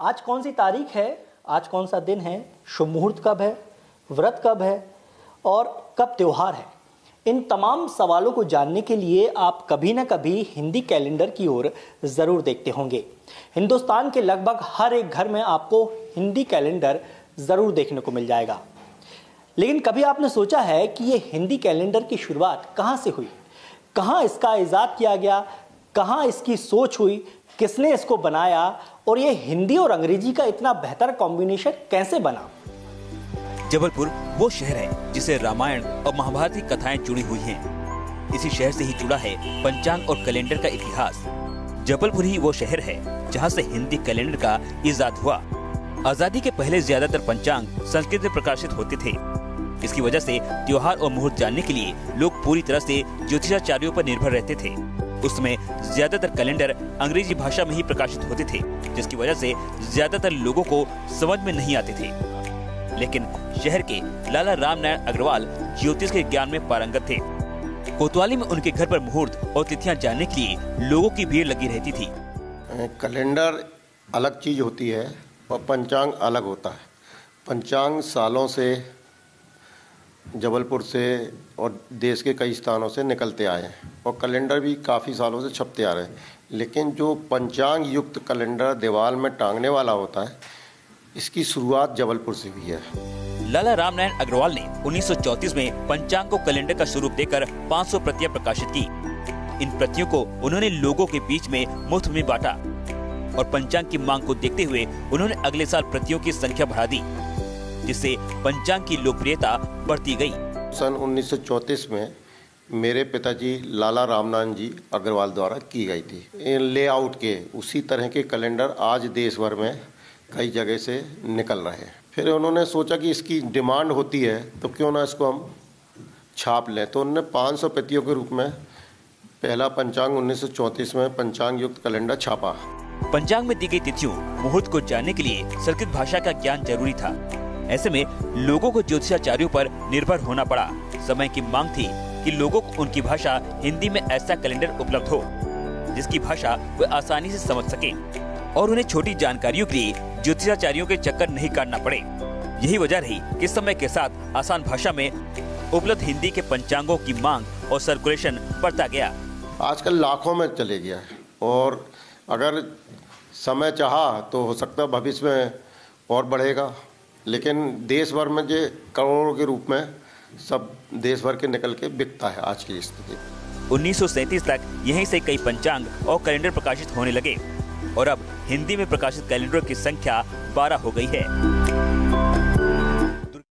आज कौन सी तारीख है, आज कौन सा दिन है, शुभ मुहूर्त कब है, व्रत कब है और कब त्योहार है, इन तमाम सवालों को जानने के लिए आप कभी ना कभी हिंदी कैलेंडर की ओर ज़रूर देखते होंगे। हिंदुस्तान के लगभग हर एक घर में आपको हिंदी कैलेंडर ज़रूर देखने को मिल जाएगा। लेकिन कभी आपने सोचा है कि ये हिंदी कैलेंडर की शुरुआत कहाँ से हुई, कहाँ इसका इजाद किया गया, कहाँ इसकी सोच हुई, किसने इसको बनाया और ये हिंदी और अंग्रेजी का इतना बेहतर कॉम्बिनेशन कैसे बना? जबलपुर वो शहर है जिसे रामायण और महाभारत की कथाएं जुड़ी हुई हैं। इसी शहर से ही जुड़ा है पंचांग और कैलेंडर का इतिहास। जबलपुर ही वो शहर है जहां से हिंदी कैलेंडर का इजाद हुआ। आजादी के पहले ज्यादातर पंचांग संस्कृत में प्रकाशित होते थे। इसकी वजह से त्योहार और मुहूर्त जानने के लिए लोग पूरी तरह से ज्योतिषाचार्यों पर निर्भर रहते थे। उस समय ज्यादातर कैलेंडर अंग्रेजी भाषा में ही प्रकाशित होते थे, जिसकी वजह से ज्यादातर लोगों को समझ में नहीं आते थे। लेकिन शहर के लाला रामनारायण अग्रवाल ज्योतिष के ज्ञान में पारंगत थे। कोतवाली में उनके घर पर मुहूर्त और तिथियां जानने के लिए लोगों की भीड़ लगी रहती थी। कैलेंडर अलग चीज होती है और पंचांग अलग होता है। पंचांग सालों से जबलपुर से और देश के कई स्थानों से निकलते आए हैं और कैलेंडर भी काफ़ी सालों से छपते आ रहे हैं। लेकिन जो पंचांग युक्त कैलेंडर दीवार में टांगने वाला होता है, इसकी शुरुआत जबलपुर से हुई है। लाला रामनारायण अग्रवाल ने 1934 में पंचांग को कैलेंडर का स्वरूप देकर 500 प्रतियां प्रकाशित की। इन प्रतियों को उन्होंने लोगों के बीच में मुफ्त में बांटा और पंचांग की मांग को देखते हुए उन्होंने अगले साल प्रतियों की संख्या बढ़ा दी, जिससे पंचांग की लोकप्रियता बढ़ती गई। सन 1934 में मेरे पिताजी लाला रामनारायण जी अग्रवाल द्वारा की गई थी। लेआउट के उसी तरह के कैलेंडर आज देश भर में कई जगह से निकल रहे हैं। फिर उन्होंने सोचा कि इसकी डिमांड होती है तो क्यों ना इसको हम छाप लें। तो उन्होंने 500 प्रतियों के रूप में पहला पंचांग 1934 में पंचांग युक्त कैलेंडर छापा। पंचांग में दी गई तिथियों मुहूर्त को जानने के लिए संस्कृत भाषा का ज्ञान जरूरी था। ऐसे में लोगों को ज्योतिषाचार्यों पर निर्भर होना पड़ा। समय की मांग थी कि लोगों को उनकी भाषा हिंदी में ऐसा कैलेंडर उपलब्ध हो जिसकी भाषा वे आसानी से समझ सके और उन्हें छोटी जानकारियों के लिए ज्योतिषाचार्यों के चक्कर नहीं काटना पड़े। यही वजह रही कि समय के साथ आसान भाषा में उपलब्ध हिंदी के पंचांगों की मांग और सर्कुलेशन बढ़ता गया। आजकल लाखों में चले गया है और अगर समय चाहा तो हो सकता है भविष्य में और बढ़ेगा। लेकिन देश भर में जो करोड़ों के रूप में सब देश भर के निकल के बिकता है आज की स्थिति। 1937 तक यहीं से कई पंचांग और कैलेंडर प्रकाशित होने लगे और अब हिंदी में प्रकाशित कैलेंडरों की संख्या 12 हो गई है।